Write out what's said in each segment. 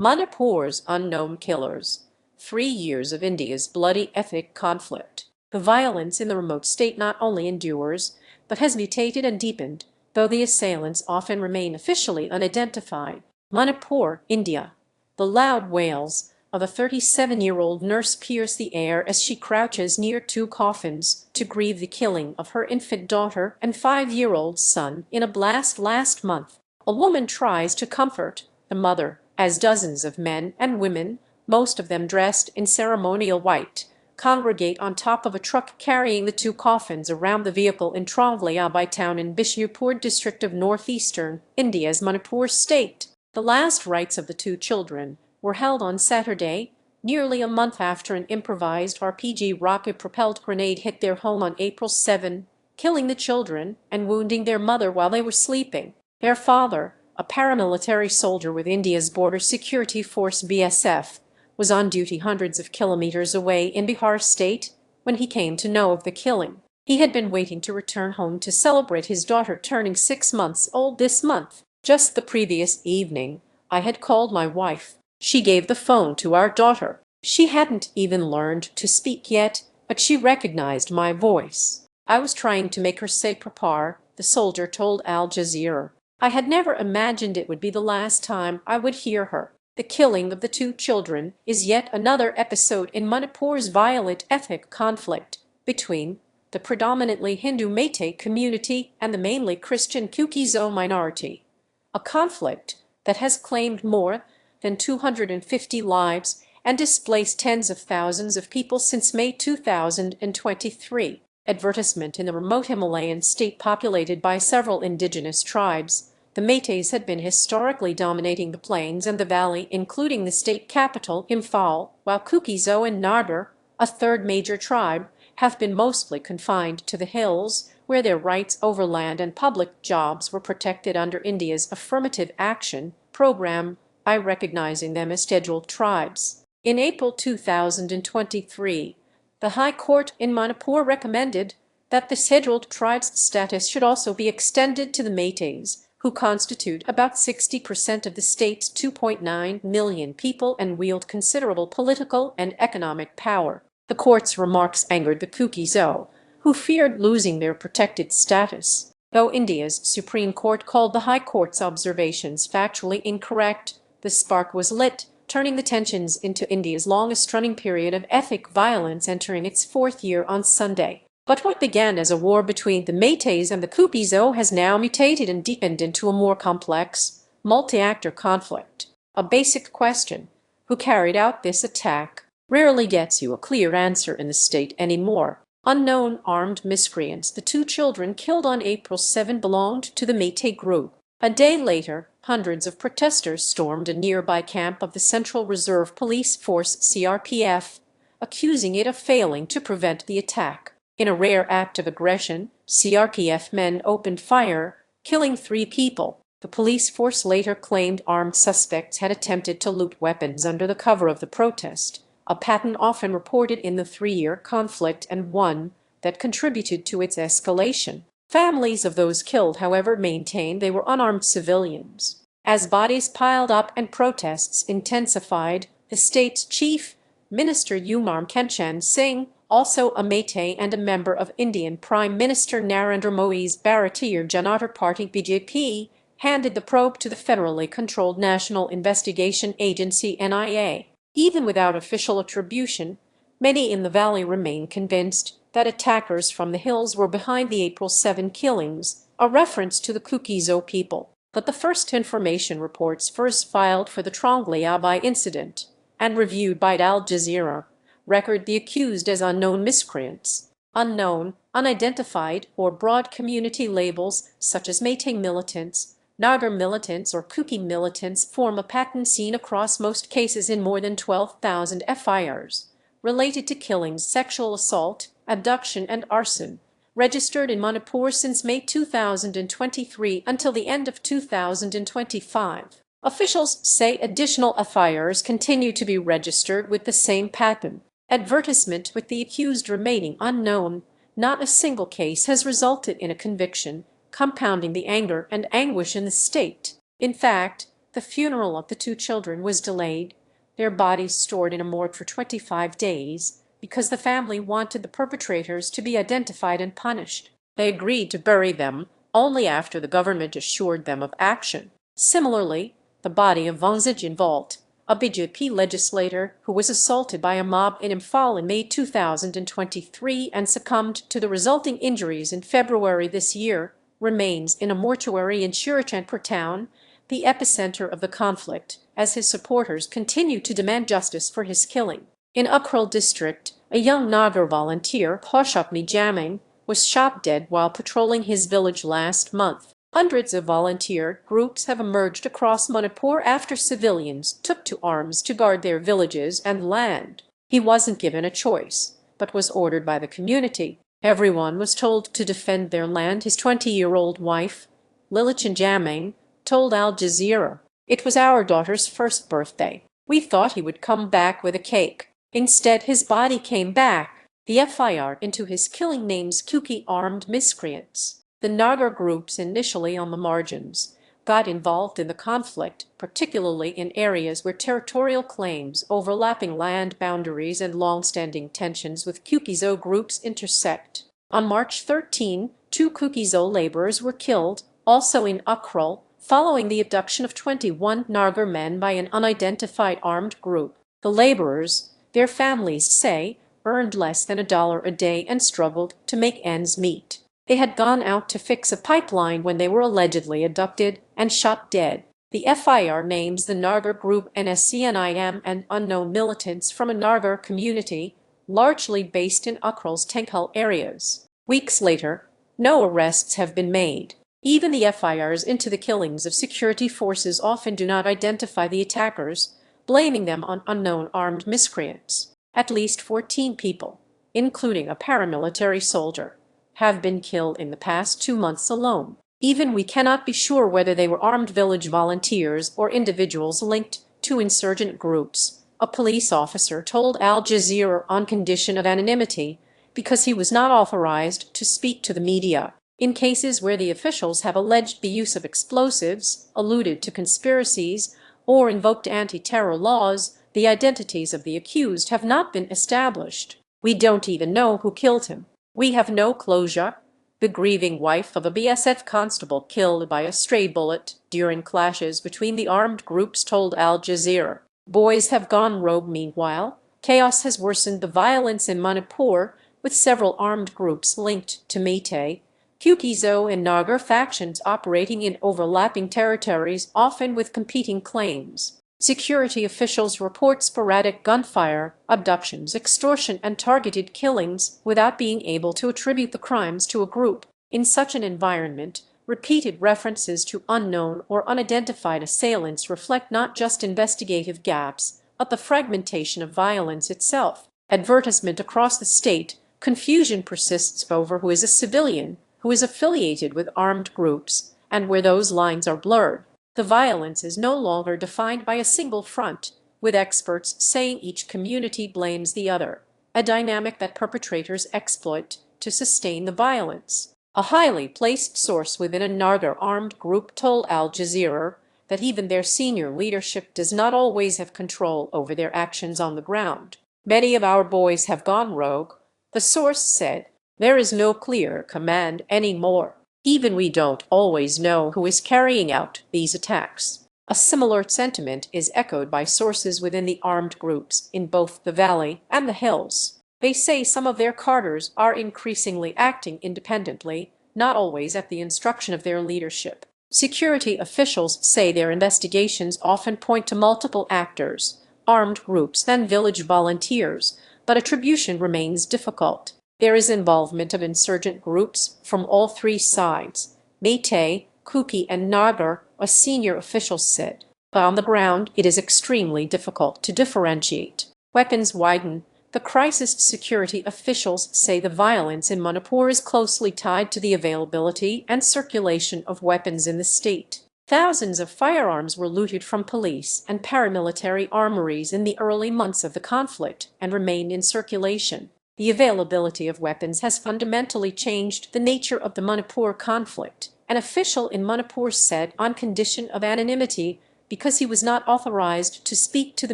Manipur's unknown killers. 3 years of India's bloody ethnic conflict. The violence in the remote state not only endures, but has mutated and deepened, though the assailants often remain officially unidentified. Manipur, India. The loud wails of a 37-year-old nurse pierce the air as she crouches near two coffins to grieve the killing of her infant daughter and 5-year-old son in a blast last month. A woman tries to comfort the mother, as dozens of men and women, most of them dressed in ceremonial white, congregate on top of a truck carrying the two coffins around the vehicle in Tronglaobi town in Bishnupur district of northeastern India's Manipur state. The last rites of the two children were held on Saturday, nearly a month after an improvised RPG rocket-propelled grenade hit their home on April 7, killing the children and wounding their mother while they were sleeping. Their father, a paramilitary soldier with India's border security force BSF, was on duty hundreds of kilometers away in Bihar state when he came to know of the killing. He had been waiting to return home to celebrate his daughter turning 6 months old this month. Just the previous evening, I had called my wife. She gave the phone to our daughter. She hadn't even learned to speak yet, but she recognized my voice. I was trying to make her say Papa, the soldier told Al Jazeera. I had never imagined it would be the last time I would hear her. The killing of the two children is yet another episode in Manipur's violent ethnic conflict between the predominantly Hindu Meitei community and the mainly Christian Kuki-Zo minority. A conflict that has claimed more than 250 lives and displaced tens of thousands of people since May 2023. Advertisement in the remote Himalayan state populated by several indigenous tribes. The Meiteis had been historically dominating the plains and the valley, including the state capital, Imphal, while Kuki-Zo and Narber, a third major tribe, have been mostly confined to the hills, where their rights over land and public jobs were protected under India's affirmative action program by recognizing them as scheduled tribes. In April 2023, the High Court in Manipur recommended that the scheduled tribes status should also be extended to the Meiteis, who constitute about 60% of the state's 2.9 million people and wield considerable political and economic power. The court's remarks angered the Kuki-Zo, who feared losing their protected status. Though India's Supreme Court called the High Court's observations factually incorrect, the spark was lit, turning the tensions into India's longest-running period of ethnic violence entering its 4th year on Sunday. But what began as a war between the Meiteis and the Kuki-Zo has now mutated and deepened into a more complex, multi-actor conflict. A basic question: who carried out this attack? Rarely gets you a clear answer in the state anymore. Unknown armed miscreants. The two children killed on April 7 belonged to the Meitei group. A day later, hundreds of protesters stormed a nearby camp of the Central Reserve Police Force CRPF, accusing it of failing to prevent the attack. In a rare act of aggression, CRPF men opened fire, killing 3 people. The police force later claimed armed suspects had attempted to loot weapons under the cover of the protest, a pattern often reported in the 3-year conflict and one that contributed to its escalation. Families of those killed, however, maintained they were unarmed civilians. As bodies piled up and protests intensified, the state's chief minister Umar Kenchan Singh, also a Meitei and a member of Indian Prime Minister Narendra Modi's Bharatiya Janata Party BJP, handed the probe to the federally controlled National Investigation Agency NIA. Even without official attribution, many in the valley remain convinced that attackers from the hills were behind the April 7 killings, a reference to the Kuki-Zo people. But the first information reports, first filed for the Tronglaobi incident and reviewed by Al Jazeera, record the accused as unknown miscreants. Unknown, unidentified, or broad community labels such as Meitei militants, Nagar militants, or Kuki militants form a pattern seen across most cases in more than 12,000 FIRs related to killings, sexual assault, abduction, and arson, registered in Manipur since May 2023 until the end of 2025. Officials say additional FIRs continue to be registered with the same pattern. Advertisement with the accused remaining unknown, not a single case has resulted in a conviction, compounding the anger and anguish in the state. In fact, the the funeral of the two children was delayed, their bodies stored in a morgue for 25 days, because the family wanted the perpetrators to be identified and punished. They agreed to bury them only after the government assured them of action. Similarly, the body of Wang Zijinvalt, a BJP legislator who was assaulted by a mob in Imphal in May 2023 and succumbed to the resulting injuries in February this year, remains in a mortuary in Churachandpur town, the epicenter of the conflict, as his supporters continue to demand justice for his killing. In Ukhrul district, a young Nagar volunteer, Paushapni Jaming, was shot dead while patrolling his village last month. Hundreds of volunteer groups have emerged across Manipur after civilians took to arms to guard their villages and land. He wasn't given a choice, but was ordered by the community. Everyone was told to defend their land, his 20-year-old wife, Lilichan Jaming, told Al Jazeera. It was our daughter's first birthday. We thought he would come back with a cake. Instead, his body came back. The FIR into his killing names Kuki armed miscreants. The Nagar groups, initially on the margins, got involved in the conflict, particularly in areas where territorial claims, overlapping land boundaries and long-standing tensions with Kukizo groups intersect. On March 13, 2 Kukizo laborers were killed, also in Ukhrul, following the abduction of 21 Nagar men by an unidentified armed group. The laborers, their families say, earned less than $1 a day and struggled to make ends meet. They had gone out to fix a pipeline when they were allegedly abducted and shot dead. The FIR names the Nagar group NSCNIM and unknown militants from a Nagar community, largely based in Ukhrul's Tenkhal areas. Weeks later, no arrests have been made. Even the FIRs into the killings of security forces often do not identify the attackers, blaming them on unknown armed miscreants. At least 14 people, including a paramilitary soldier, have been killed in the past 2 months alone. Even we cannot be sure whether they were armed village volunteers or individuals linked to insurgent groups, a police officer told Al Jazeera on condition of anonymity because he was not authorized to speak to the media. In cases where the officials have alleged the use of explosives, alluded to conspiracies, or invoked anti-terror laws, the identities of the accused have not been established. We don't even know who killed him. We have no closure, the grieving wife of a BSF constable killed by a stray bullet during clashes between the armed groups told Al Jazeera. Boys have gone rogue meanwhile. Chaos has worsened the violence in Manipur, with several armed groups linked to Meitei, Kukizo and Nagar factions operating in overlapping territories, often with competing claims. Security officials report sporadic gunfire, abductions, extortion, and targeted killings without being able to attribute the crimes to a group. In such an environment, repeated references to unknown or unidentified assailants reflect not just investigative gaps, but the fragmentation of violence itself. Advertisement across the state, confusion persists over who is a civilian, who is affiliated with armed groups, and where those lines are blurred. The violence is no longer defined by a single front, with experts saying each community blames the other, a dynamic that perpetrators exploit to sustain the violence. A highly placed source within a Nagar armed group told Al Jazeera that even their senior leadership does not always have control over their actions on the ground. Many of our boys have gone rogue, the source said. There is no clear command anymore. Even we don't always know who is carrying out these attacks. A similar sentiment is echoed by sources within the armed groups in both the valley and the hills. They say some of their cadres are increasingly acting independently, not always at the instruction of their leadership. Security officials say their investigations often point to multiple actors, armed groups, and village volunteers, but attribution remains difficult. There is involvement of insurgent groups from all three sides, Meitei, Kuki, and Nagar, a senior official said. But on the ground, it is extremely difficult to differentiate. Weapons widen. The crisis security officials say the violence in Manipur is closely tied to the availability and circulation of weapons in the state. Thousands of firearms were looted from police and paramilitary armories in the early months of the conflict and remained in circulation. The availability of weapons has fundamentally changed the nature of the Manipur conflict, an official in Manipur said on condition of anonymity because he was not authorized to speak to the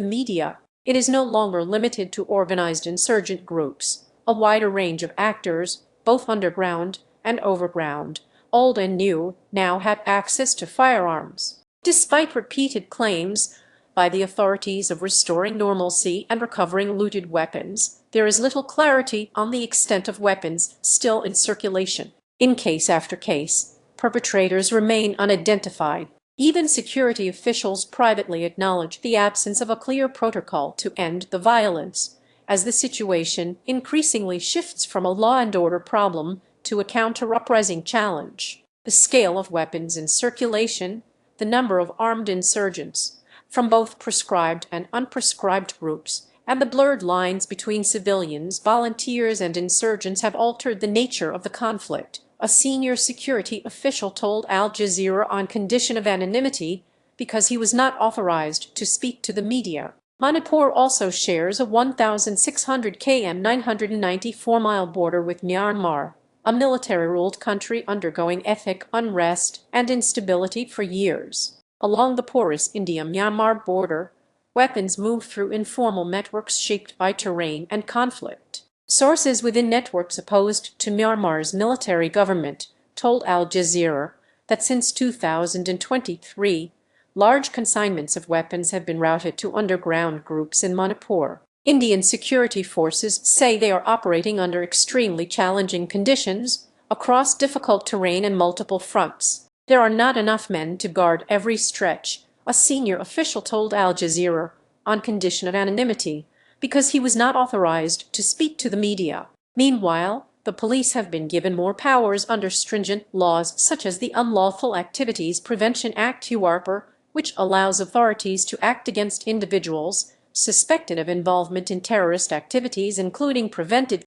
media. It is no longer limited to organized insurgent groups. A wider range of actors, both underground and overground, old and new, now had access to firearms. Despite repeated claims by the authorities of restoring normalcy and recovering looted weapons, there is little clarity on the extent of weapons still in circulation. In case after case, perpetrators remain unidentified. Even security officials privately acknowledge the absence of a clear protocol to end the violence, as the situation increasingly shifts from a law and order problem to a counter-uprising challenge. The scale of weapons in circulation, the number of armed insurgents from both prescribed and unprescribed groups, and the blurred lines between civilians, volunteers, and insurgents have altered the nature of the conflict, a senior security official told Al Jazeera on condition of anonymity because he was not authorized to speak to the media. Manipur also shares a 1,600 km 994-mile border with Myanmar, a military-ruled country undergoing ethnic unrest and instability for years. Along the porous India-Myanmar border, weapons move through informal networks shaped by terrain and conflict. Sources within networks opposed to Myanmar's military government told Al Jazeera that since 2023, large consignments of weapons have been routed to underground groups in Manipur. Indian security forces say they are operating under extremely challenging conditions, across difficult terrain and multiple fronts. There are not enough men to guard every stretch, a senior official told Al Jazeera, on condition of anonymity, because he was not authorized to speak to the media. Meanwhile, the police have been given more powers under stringent laws such as the Unlawful Activities Prevention Act (UARPR), which allows authorities to act against individuals suspected of involvement in terrorist activities, including preventive